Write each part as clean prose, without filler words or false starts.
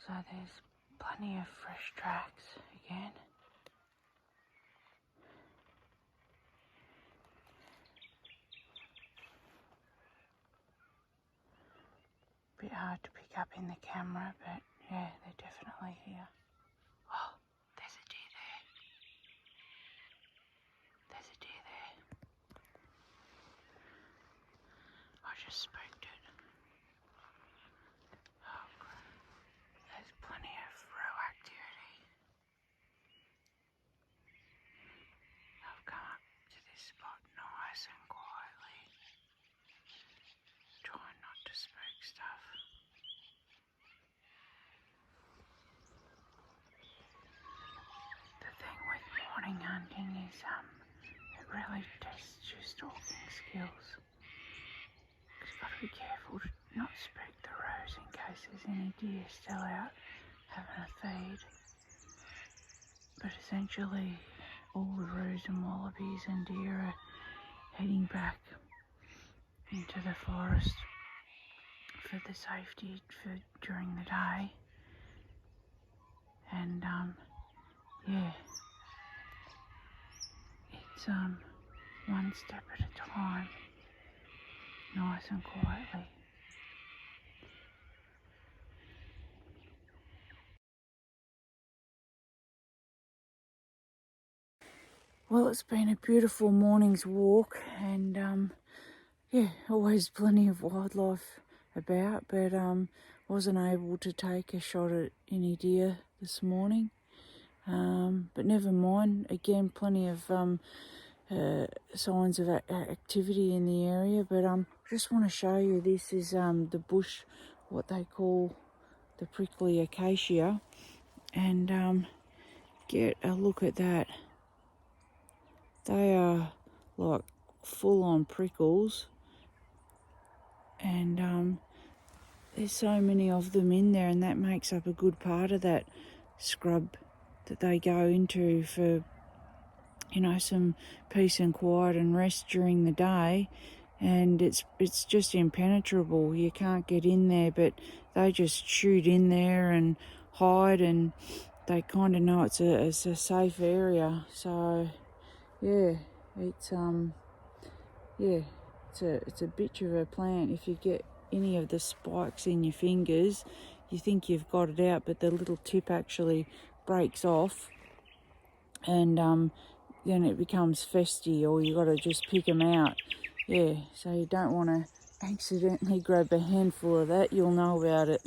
So there's plenty of fresh tracks again. Bit hard to pick up in the camera, but yeah, they're definitely here. Oh, there's a deer there. There's a deer there. I just spooked it. Oh, crap. There's plenty of row activity. I've come up to this spot nice and quietly, trying not to spook stuff. The thing with morning hunting is it really tests your stalking skills. You've got to be careful to not spook the rows in case there's any deer still out having a feed. But essentially all the roos and wallabies and deer are heading back into the forest for the safety during the day. And yeah, it's one step at a time, nice and quietly. Well, it's been a beautiful morning's walk, and yeah, always plenty of wildlife about, but wasn't able to take a shot at any deer this morning. But never mind, again, plenty of signs of activity in the area, but just want to show you, this is the bush, what they call the prickly acacia, and get a look at that. They are like full on prickles, and there's so many of them in there, and that makes up a good part of that scrub that they go into for, you know, some peace and quiet and rest during the day. And it's just impenetrable. You can't get in there, but they just shoot in there and hide, and they kind of know it's a safe area. So yeah, it's it's a bitch of a plant. If you get any of the spikes in your fingers, you think you've got it out, but the little tip actually breaks off, and then it becomes festy, or you got to just pick them out. Yeah, so you don't want to accidentally grab a handful of that. You'll know about it.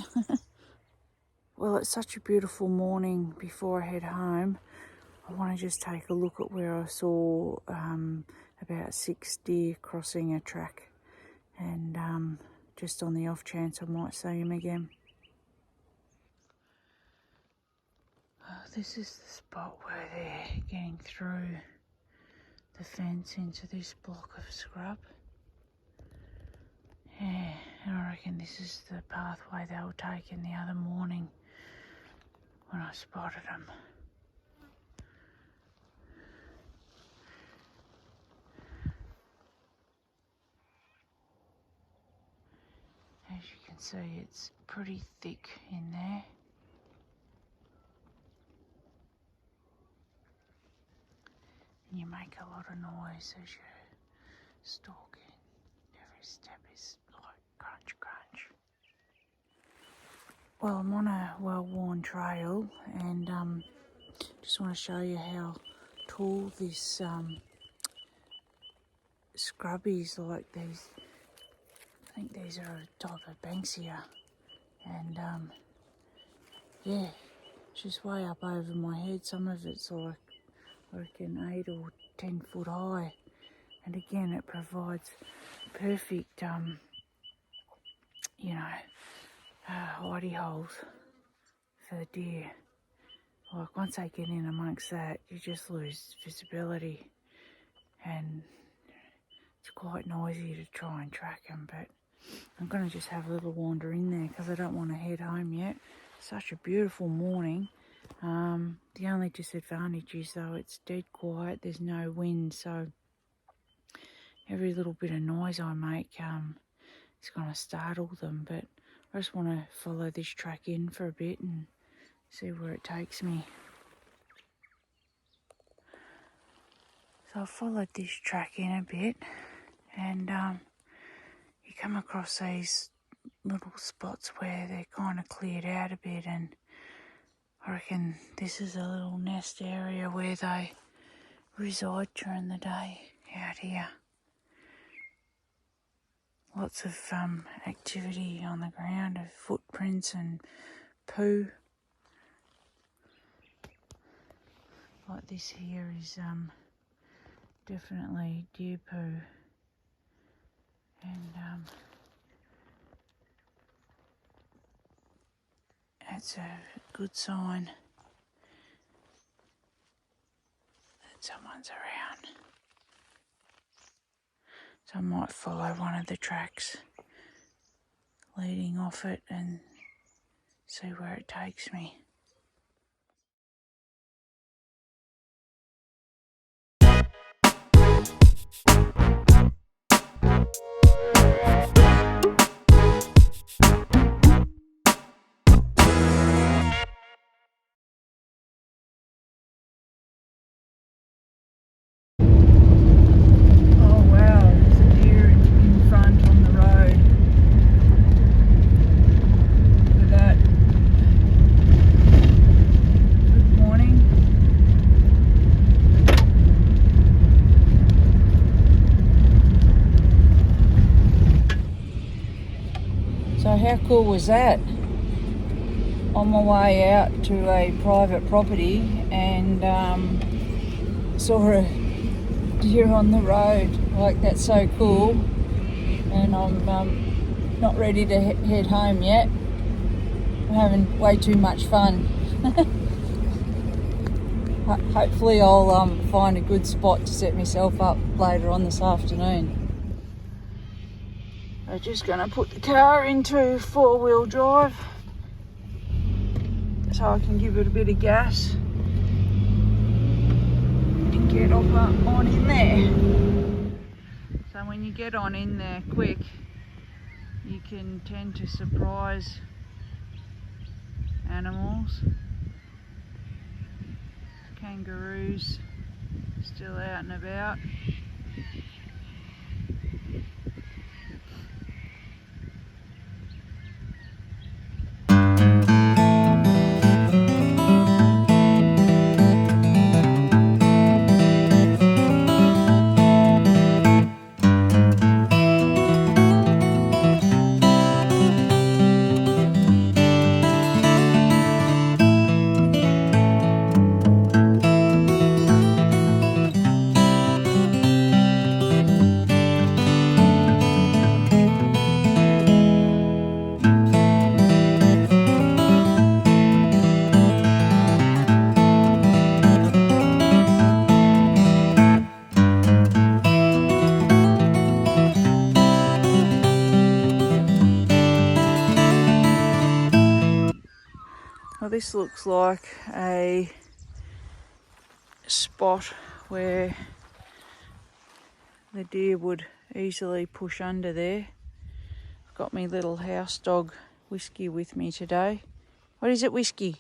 Well, it's such a beautiful morning. Before I head home, I want to just take a look at where I saw about 6 deer crossing a track, and just on the off chance I might see them again. This is the spot where they're getting through the fence into this block of scrub. Yeah, and I reckon this is the pathway they were taking the other morning when I spotted them. As you can see, it's pretty thick in there. And you make a lot of noise as you're stalking. Every step is like crunch, crunch. Well, I'm on a well-worn trail, and just want to show you how tall this scrub is. Like these, I think these are a type of Banksia, and yeah, it's just way up over my head. Some of it's like, I reckon, 8 or 10 foot high, and again it provides perfect you know, hidey holes for the deer. Like once they get in amongst that, you just lose visibility, and it's quite noisy to try and track them. But I'm going to just have a little wander in there because I don't want to head home yet. Such a beautiful morning. The only disadvantage is, though, it's dead quiet. There's no wind, so every little bit of noise I make, it's going to startle them. But I just want to follow this track in for a bit and see where it takes me. So I followed this track in a bit, and you come across these little spots where they're kind of cleared out a bit, and I reckon this is a little nest area where they reside during the day out here. Lots of activity on the ground of footprints and poo. Like this here is definitely deer poo, and that's a good sign that someone's around. So I might follow one of the tracks leading off it and see where it takes me. So how cool was that? On my way out to a private property, and saw a deer on the road. Like, that's so cool. And I'm not ready to head home yet. I'm having way too much fun. Hopefully I'll find a good spot to set myself up later on this afternoon. I'm just going to put the car into 4-wheel drive so I can give it a bit of gas and get on in there. So when you get on in there quick, you can tend to surprise animals. Kangaroos still out and about. Well, this looks like a spot where the deer would easily push under there. I've got my little house dog Whiskey with me today. What is it, Whiskey?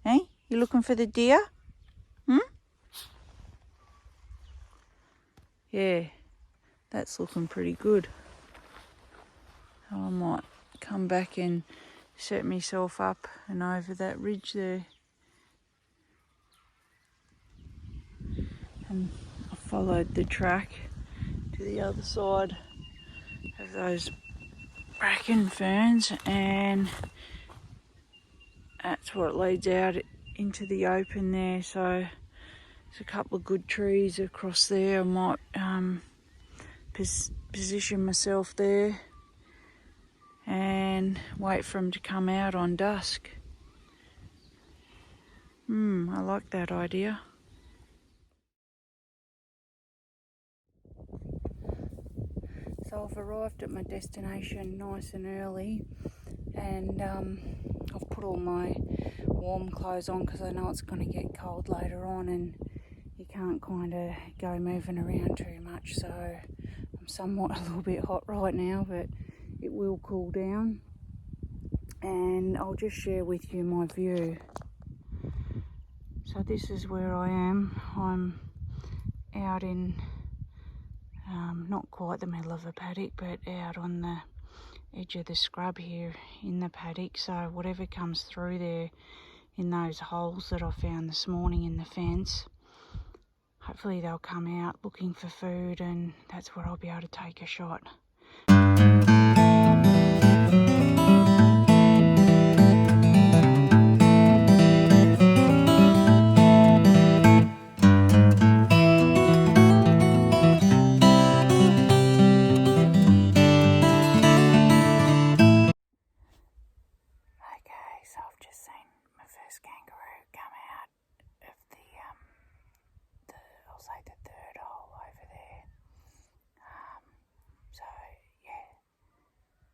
Hey, you looking for the deer? Yeah, that's looking pretty good. So I might come back and set myself up and over that ridge there. And I followed the track to the other side of those bracken ferns, and that's where it leads out into the open there. So there's a couple of good trees across there. I might position myself there and wait for them to come out on dusk. I like that idea. So I've arrived at my destination nice and early, and I've put all my warm clothes on because I know it's going to get cold later on and you can't kind of go moving around too much, so I'm somewhat a little bit hot right now, but it will cool down, and I'll just share with you my view. So this is where I am. I'm out in not quite the middle of a paddock, but out on the edge of the scrub here in the paddock. So whatever comes through there in those holes that I found this morning in the fence, hopefully they'll come out looking for food, and that's where I'll be able to take a shot. Okay, so I've just seen my first kangaroo come out of the I'll say the third hole over there. So yeah,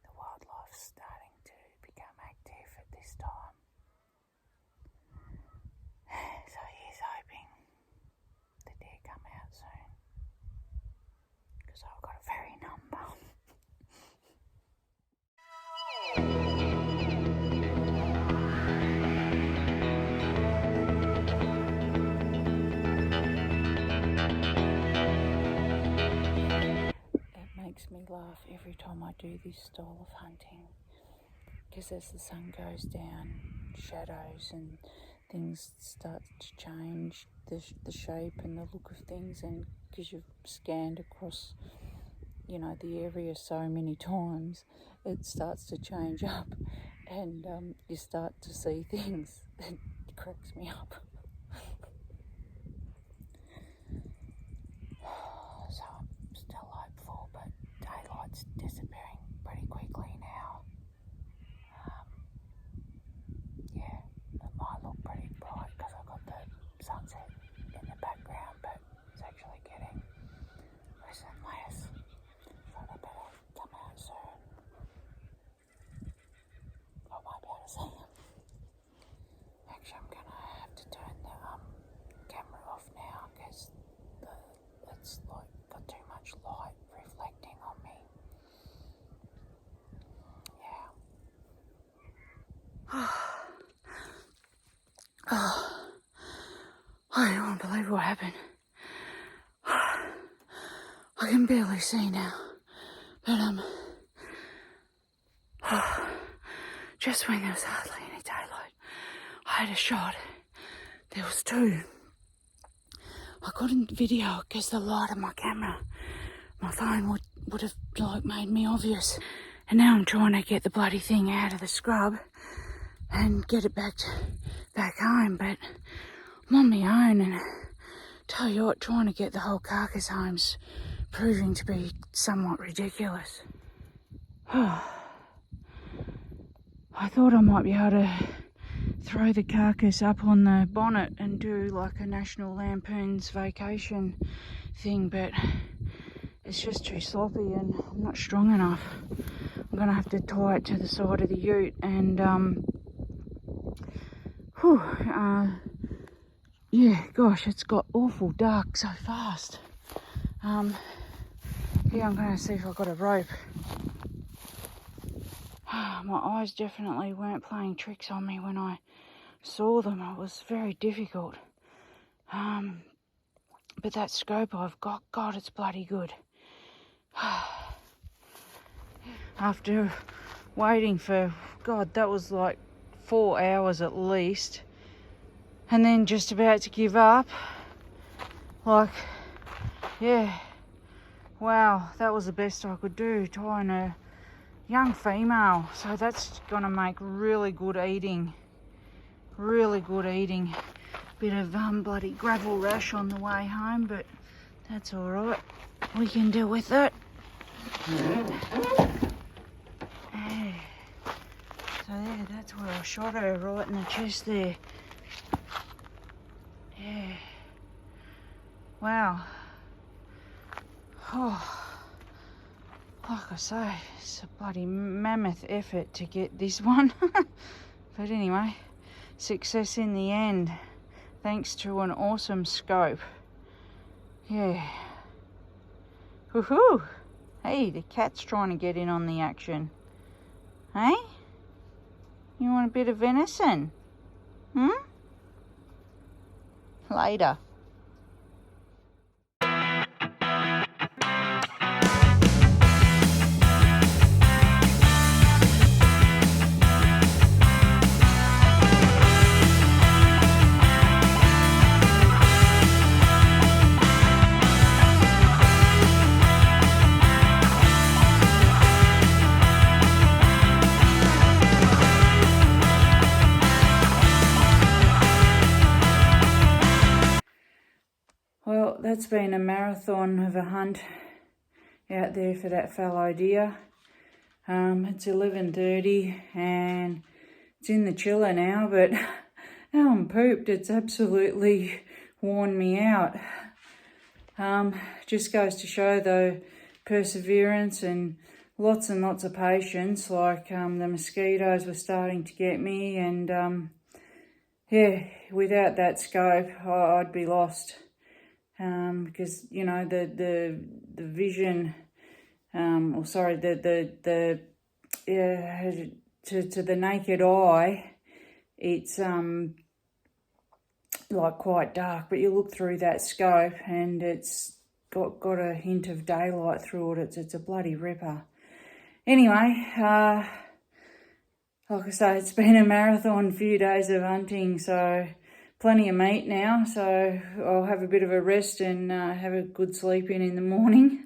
the wildlife's starting to become active at this time. So he's hoping the deer come out soon, because I've got a very number. Makes me laugh every time I do this style of hunting, because as the sun goes down, shadows and things start to change, the shape and the look of things, and because you've scanned across, you know, the area so many times, it starts to change up, and you start to see things that cracks me up. So I'm still hopeful, but daylight's disappearing pretty quickly now. Yeah, it might look pretty bright because I've got the sunset in the background, but it's actually getting less and less, so they better come out soon. I won't be able to see them. Actually, I'm going to have to turn the camera off now, because it's like got too much light reflecting on me. Yeah. Oh, I don't believe what happened. I can barely see now, but just when there was hardly any daylight, I had a shot. There was two. I couldn't video because the light of my camera, my phone would have like made me obvious. And now I'm trying to get the bloody thing out of the scrub and get it back home, but I'm on my own, and tell you what, trying to get the whole carcass home's proving to be somewhat ridiculous. I thought I might be able to throw the carcass up on the bonnet and do like a National Lampoon's Vacation thing, but it's just too sloppy and I'm not strong enough. I'm gonna have to tie it to the side of the ute, and yeah, gosh, it's got awful dark so fast. Yeah, I'm gonna see if I've got a rope. My eyes definitely weren't playing tricks on me when I saw them. It was very difficult. But that scope I've got, God, it's bloody good. After waiting for, God, that was like 4 hours at least, and then just about to give up, like, yeah, wow, that was the best I could do, tying a young female. So that's gonna make really good eating. Bit of bloody gravel rash on the way home, but that's all right, we can deal with that. So yeah, that's where I shot her, right in the chest there. Yeah. Wow. Oh, like I say, it's a bloody mammoth effort to get this one. But anyway, success in the end, thanks to an awesome scope. Yeah. Woohoo! Hey, the cat's trying to get in on the action. Hey? You want a bit of venison? Later. Well, that's been a marathon of a hunt out there for that fallow deer. It's 11:30 and it's in the chiller now, but I'm pooped. It's absolutely worn me out. Just goes to show though, perseverance and lots of patience. Like the mosquitoes were starting to get me, and yeah, without that scope, I'd be lost. Because you know the vision, to the naked eye, it's like quite dark, but you look through that scope and it's got a hint of daylight through it. It's a bloody ripper. Anyway, like I say, it's been a marathon, few days of hunting, so plenty of meat now, so I'll have a bit of a rest and have a good sleep in the morning.